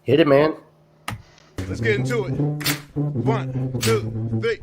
Hit it, man. Let's get into it. 1, 2, 3.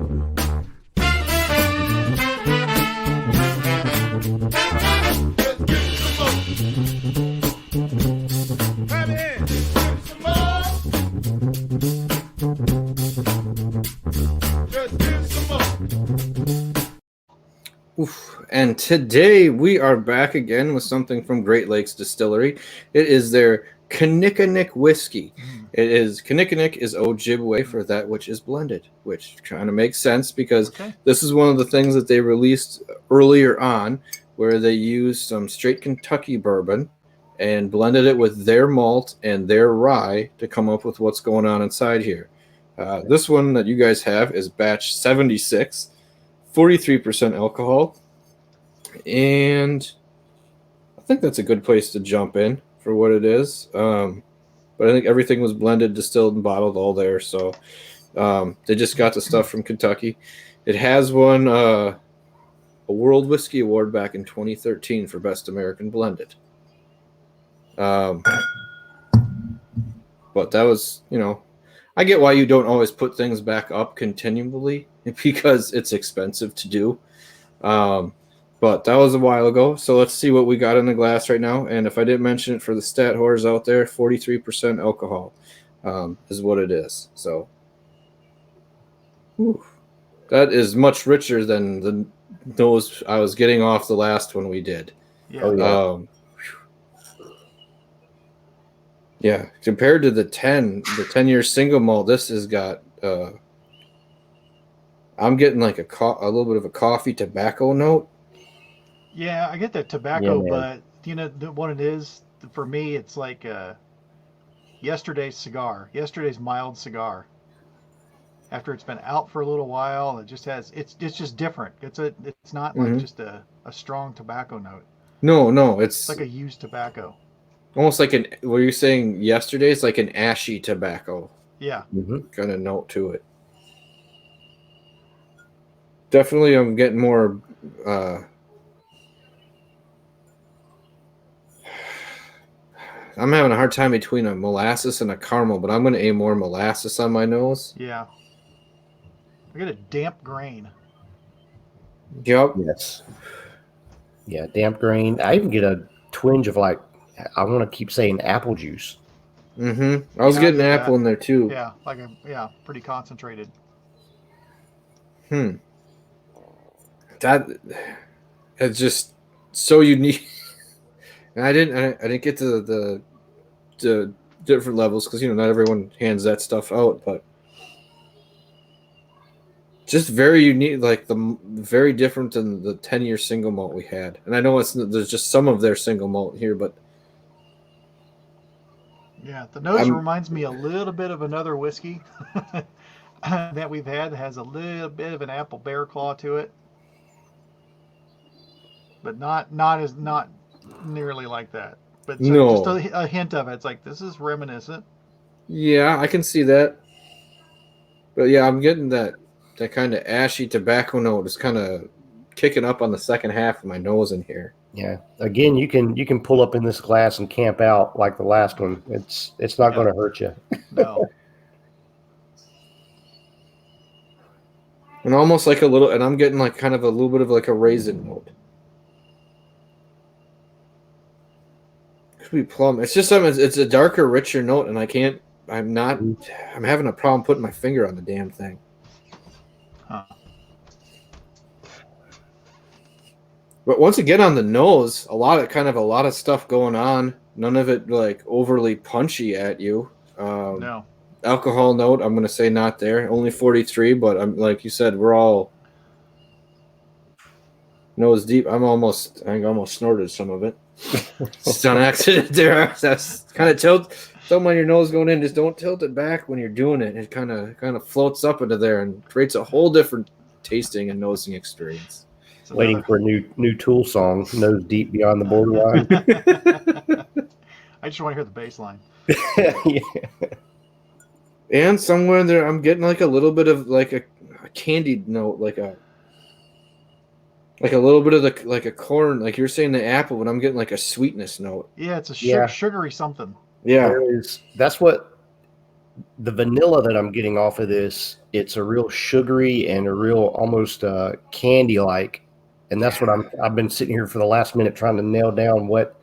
Oof. And today we are back again with something from Great Lakes Distillery. It is their Kinnickinnic whiskey. It is Kinnickinnic is Ojibwe for that which is blended, which kind of makes sense because this is one of the things that they released earlier on, where they used some straight Kentucky bourbon and blended it with their malt and their rye to come up with what's going on inside here. This one that you guys have is batch 76. 43% alcohol, and I think that's a good place to jump in for what it is. But I think everything was blended, distilled, and bottled all there. So they just got the stuff from Kentucky. It has won a World Whiskey Award back in 2013 for Best American Blended. But that was, I get why you don't always put things back up continually because it's expensive to do. But that was a while ago. So let's see what we got in the glass right now. And if I didn't mention it for the stat whores out there, 43% alcohol is what it is. So that is much richer than those I was getting off the last one we did. Yeah. Yeah, compared to the 10-year single malt, this has got I'm getting like a little bit of a coffee tobacco note. Yeah, I get that tobacco, Yeah, but what it is for me, it's like yesterday's mild cigar. After it's been out for a little while, it just has it's just different. It's not like just a strong tobacco note. No, It's like a used tobacco. Almost like what you were saying yesterday, it's like an ashy tobacco. Yeah. Kind of note to it. Definitely I'm getting more I'm having a hard time between a molasses and a caramel, but I'm going to aim more molasses on my nose. Yeah. I get a damp grain. Yep. Yes. Yeah, damp grain. I even get a twinge of I want to keep saying apple juice. I was getting apple in there too. Yeah, pretty concentrated. That it's just so unique. And I didn't get to the different levels because not everyone hands that stuff out, but just very unique, like very different than the 10-year single malt we had. And I know there's just some of their single malt here, but yeah, the nose reminds me a little bit of another whiskey that we've had that has a little bit of an apple bear claw to it, but not nearly like that. But just a hint of it. It's like this is reminiscent. Yeah, I can see that. But yeah, I'm getting that kind of ashy tobacco note is kind of kicking up on the second half of my nose in here. Yeah. Again, you can pull up in this glass and camp out like the last one. It's not going to hurt you. No. And almost like and I'm getting like kind of a little bit of like a raisin note. Could be plum. It's just it's a darker, richer note, and I'm having a problem putting my finger on the damn thing. Huh. But once again on the nose, a lot of stuff going on. None of it like overly punchy at you. No. Alcohol note, I'm going to say not there. Only 43, but I'm like you said, we're all nose deep. I almost snorted some of it. Just on accident there. That's kind of tilt. Something on your nose going in. Just don't tilt it back when you're doing it. It kind of floats up into there and creates a whole different tasting and nosing experience. Waiting for a new Tool song, Nose Deep Beyond the Borderline. I just want to hear the bass line. Yeah. And somewhere in there, I'm getting like a little bit of like a candied note, like a little bit of a corn, like you're saying the apple, but I'm getting like a sweetness note. Yeah, it's a sugary something. Yeah, that's what the vanilla that I'm getting off of this, it's a real sugary and a real almost candy like, and that's what I've been sitting here for the last minute trying to nail down what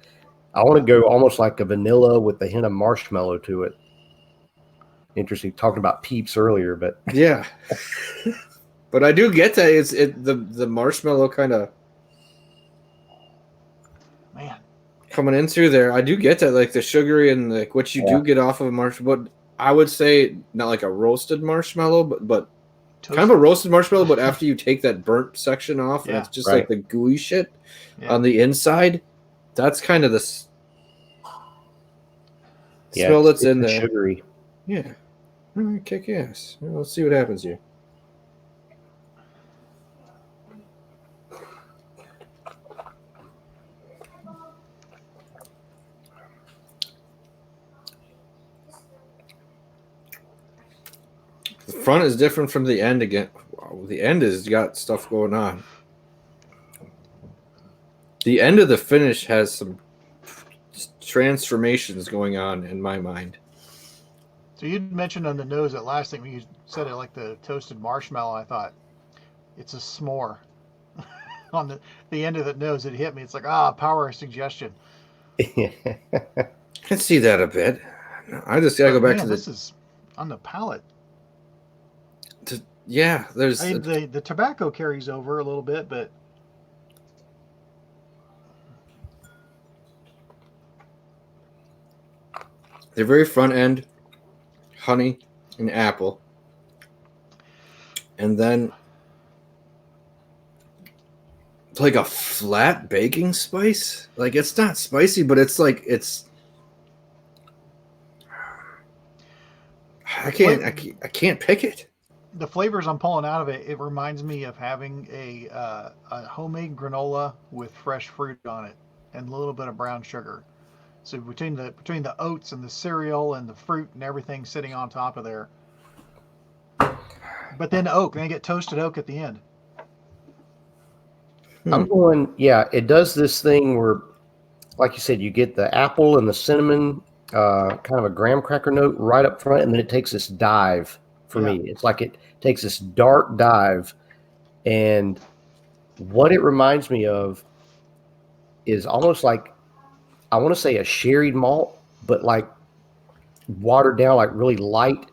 I want to go almost like a vanilla with a hint of marshmallow to it. Interesting, talking about Peeps earlier, but yeah. But I do get that the marshmallow kind of Man, coming in through there. I do get that, like the sugary and like what you do get off of a marshmallow. But I would say not like a roasted marshmallow, but kind of a roasted marshmallow. But after you take that burnt section off, and it's just like the gooey shit on the inside. That's kind of the smell that's in there. Sugary. Yeah. All right, kick ass. Well, let's see what happens here. The front is different from the end again. Wow, the end has got stuff going on. The end of the finish has some transformations going on in my mind. So you mentioned on the nose that last thing when you said it like the toasted marshmallow. I thought it's a s'more. On the end of the nose, it hit me. It's like power of suggestion. I can see that a bit. I just gotta go back to this is on the palate. Yeah, there's the tobacco carries over a little bit, but the very front end, honey and apple, and then it's like a flat baking spice. Like it's not spicy, but it's like I can't pick it. The flavors I'm pulling out of it, it reminds me of having a homemade granola with fresh fruit on it and a little bit of brown sugar. So between the oats and the cereal and the fruit and everything sitting on top of there. But then oak, then you get toasted oak at the end. I'm going, it does this thing where, like you said, you get the apple and the cinnamon, kind of a graham cracker note right up front, and then it takes this dive for me. It's like it takes this dark dive, and what it reminds me of is almost like, I want to say a sherried malt, but like watered down, like really light.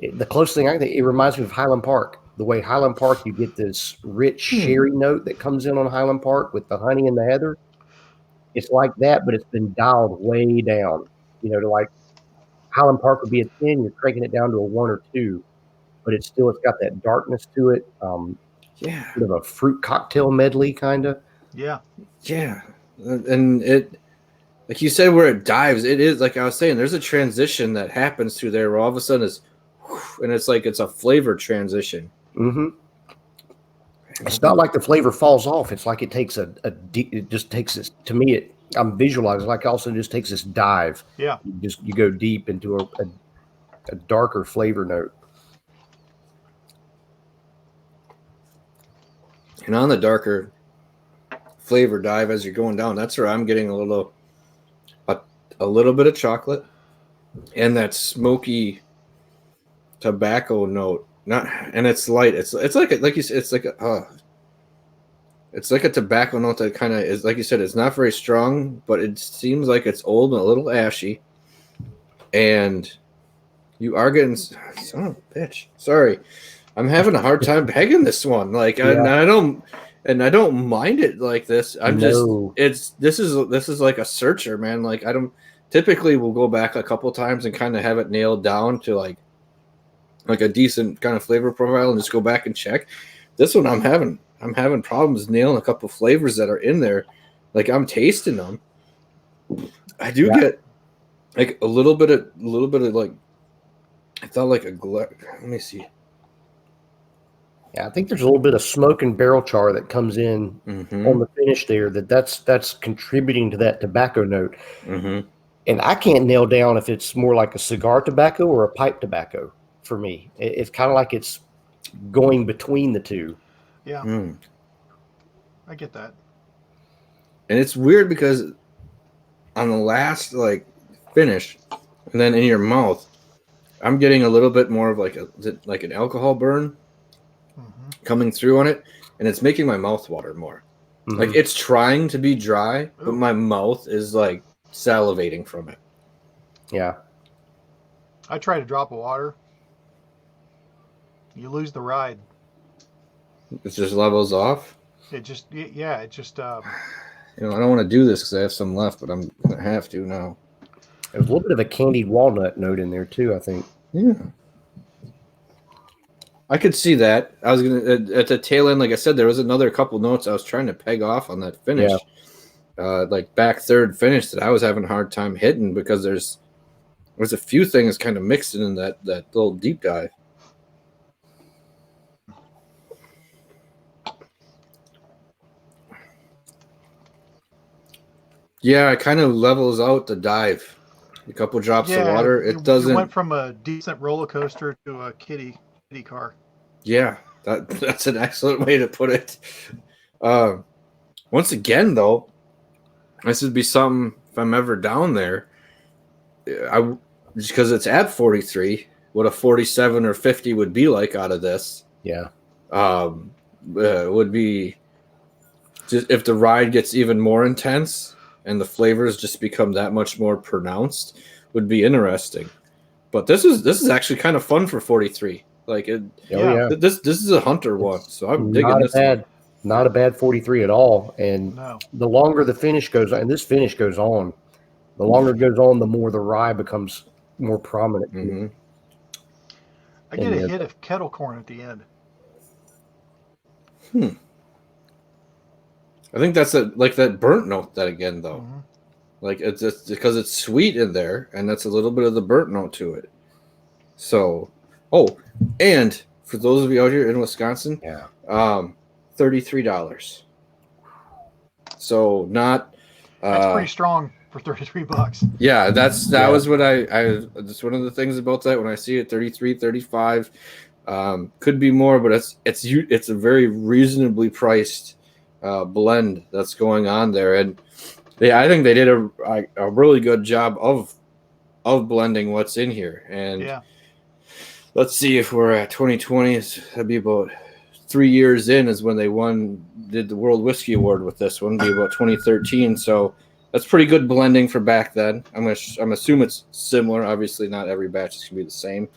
The closest thing I think, it reminds me of Highland Park. The way Highland Park, you get this rich sherry note that comes in on Highland Park with the honey and the heather. It's like that, but it's been dialed way down. To like Highland Park would be a 10, you're cranking it down to a 1 or 2, but it's got that darkness to it. Sort of a fruit cocktail medley, kind of. Yeah. And it, like you said, where it dives, it is like I was saying. There's a transition that happens through there where all of a sudden and it's like it's a flavor transition. Mm-hmm. It's not like the flavor falls off. It's like it takes it just takes this. To me, I'm visualizing like it also just takes this dive. Yeah. You go deep into a darker flavor note. And on the darker flavor dive as you're going down, that's where I'm getting a little bit of chocolate and that smoky tobacco note. And it's light. It's like you said, it's like a tobacco note that kind of is, like you said, it's not very strong, but it seems like it's old and a little ashy. And you are getting, son of a bitch. Sorry, I'm having a hard time pegging this one. Like I don't mind it like this. This is like a searcher, man. Like I don't typically will go back a couple times and kind of have it nailed down to like a decent kind of flavor profile and just go back and check. This one I'm having problems nailing a couple flavors that are in there. Like I'm tasting them. I do get like a little bit of like, I thought like let me see. Yeah, I think there's a little bit of smoke and barrel char that comes in on the finish there. That's contributing to that tobacco note. Mm-hmm. And I can't nail down if it's more like a cigar tobacco or a pipe tobacco for me. It's kind of like it's going between the two. Yeah. I get that. And it's weird because on the last like finish and then in your mouth, I'm getting a little bit more of like an alcohol burn coming through on it, and it's making my mouth water more. Like it's trying to be dry, but my mouth is like salivating from it. Yeah. I tried a drop of water. You lose the ride. It just levels off. It just, yeah, it just. I don't want to do this because I have some left, but I'm gonna have to now. There's a little bit of a candied walnut note in there too, I think. Yeah. I could see that. I was gonna at the tail end, like I said, there was another couple notes I was trying to peg off on that finish, like back third finish that I was having a hard time hitting because there's a few things kind of mixed in that little deep dive. Yeah, it kind of levels out the dive. A couple drops of water. It doesn't. You went from a decent roller coaster to a kiddie car. Yeah, that's an excellent way to put it. Once again, though, this would be something if I'm ever down there. Just because it's at 43, what a 47 or 50 would be like out of this. Yeah, would be just if the ride gets even more intense and the flavors just become that much more pronounced, would be interesting. But this is actually kind of fun for 43. Like this is a hunter one, so I'm digging this. Not a bad 43 at all. And the longer the finish goes on, and this finish goes on, the longer it goes on, the more the rye becomes more prominent. Mm-hmm. I get a hit of kettle corn at the end. I think that's like that burnt note that again though. Like it's because it's sweet in there, and that's a little bit of the burnt note to it. So, and for those of you out here in Wisconsin, $33. So not. That's pretty strong for $33. Yeah, that was what I. That's one of the things about that when I see it 33, 35, could be more, but it's a very reasonably priced blend that's going on there, and I think they did a really good job of blending what's in here. And let's see if we're at 2020. That'd be about 3 years in is when they did the World Whiskey Award with this one. It'd be about 2013. So that's pretty good blending for back then. I'm assuming it's similar. Obviously, not every batch is gonna be the same,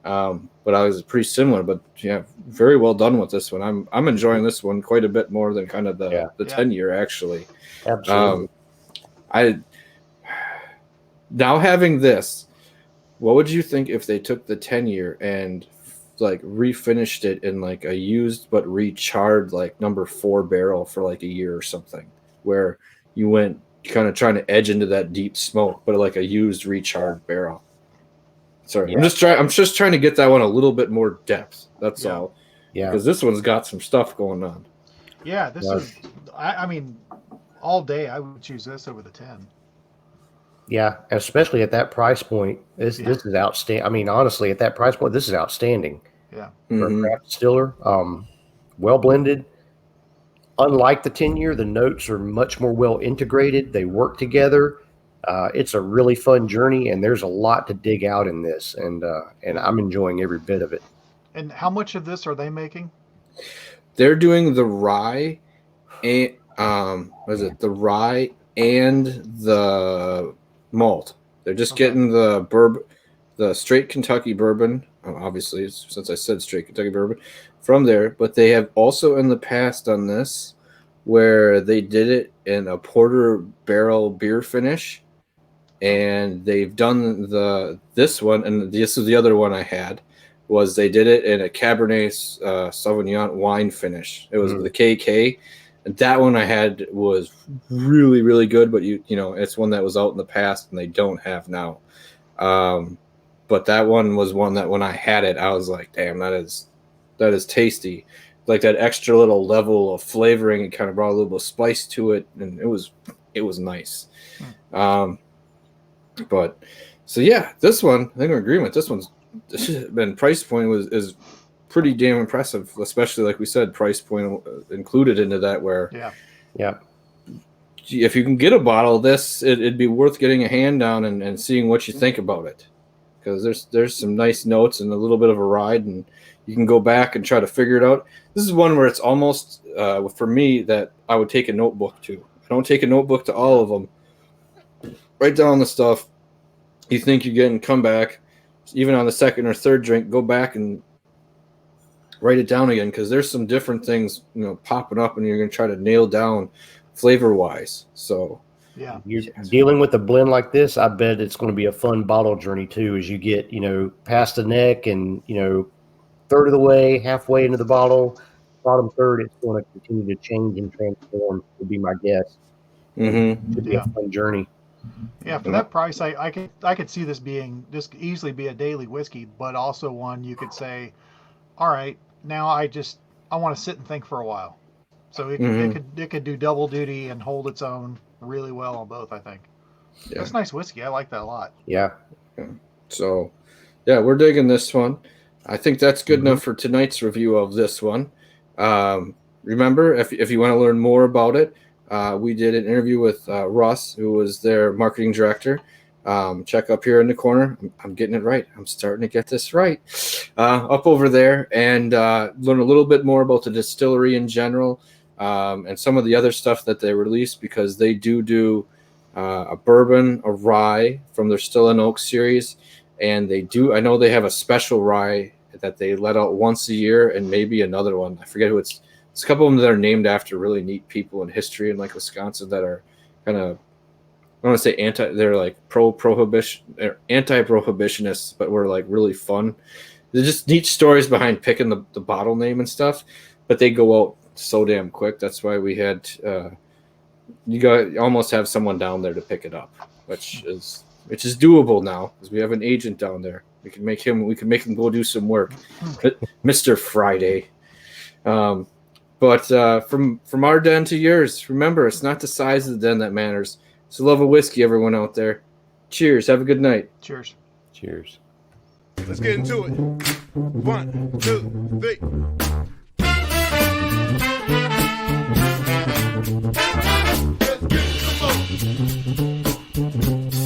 but I was pretty similar. But yeah, very well done with this one. I'm enjoying this one quite a bit more than kind of the 10-year actually. Absolutely. Now having this, what would you think if they took the 10-year and like refinished it in like a used but recharred like number 4 barrel for like a year or something, where you went kind of trying to edge into that deep smoke, but like a used recharred barrel? Sorry, I'm just trying to get that one a little bit more depth. That's all. Yeah, because this one's got some stuff going on. Yeah, this is. I mean, all day I would choose this over the 10. Yeah, especially at that price point. This is outstanding. I mean, honestly, at that price point, this is outstanding. Yeah. For a craft distiller. Well blended. Unlike the 10-year, the notes are much more well integrated. They work together. It's a really fun journey, and there's a lot to dig out in this, and I'm enjoying every bit of it. And how much of this are they making? They're doing the rye and the rye and the malt. They're just getting the straight Kentucky bourbon, obviously, since I said straight Kentucky bourbon, from there. But they have also in the past done this where they did it in a porter barrel beer finish, and they've done this one, and this is the other one I had, was they did it in a Cabernet Sauvignon wine finish. It was the KK. And that one I had was really, really good, but you know, it's one that was out in the past and they don't have now. But that one was one that when I had it, I was like, damn, that is tasty. Like that extra little level of flavoring, it kind of brought a little bit of spice to it, and it was nice. But so yeah, this one, I think we're in agreement. This been price point is pretty damn impressive, especially like we said, price point included into that. Where if you can get a bottle of this, it'd be worth getting a hand on and seeing what you think about it, because there's some nice notes and a little bit of a ride, and you can go back and try to figure it out. This is one where it's almost for me that I would take a notebook to. I don't take a notebook to all of them. Write down the stuff you think you're getting, come back, even on the second or third drink, go back and write it down again, because there's some different things, popping up, and you're going to try to nail down flavor-wise. So Yeah. You're dealing with a blend like this, I bet it's going to be a fun bottle journey too, as you get, past the neck and, third of the way, halfway into the bottle, bottom third, it's going to continue to change and transform, would be my guess. Mm-hmm. Should be a fun journey. Yeah, for that price, I could see this easily be a daily whiskey, but also one you could say, all right, now I want to sit and think for a while. So it could do double duty and hold its own really well on both, I think. Yeah. That's nice whiskey. I like that a lot. Yeah. So, yeah, we're digging this one. I think that's good enough for tonight's review of this one. Remember, if you want to learn more about it, we did an interview with Russ, who was their marketing director. Check up here in the corner. I'm getting it right. I'm starting to get this right. Up over there, and learn a little bit more about the distillery in general, and some of the other stuff that they release, because they do a bourbon, a rye from their Still and Oak series, and I know they have a special rye that they let out once a year, and maybe another one. I forget who it's. It's a couple of them that are named after really neat people in history in Wisconsin that are kind of, I don't want to say they're like pro-prohibition, or anti-prohibitionists, but were really fun. They're just neat stories behind picking the bottle name and stuff, but they go out so damn quick. That's why we had, you almost have someone down there to pick it up, which is doable now, because we have an agent down there. We can make him go do some work. Mr. Friday. But from our den to yours, remember, it's not the size of the den that matters. It's the love of whiskey, everyone out there. Cheers. Have a good night. Cheers. Cheers. Let's get into it. 1, 2, 3. Let's get into the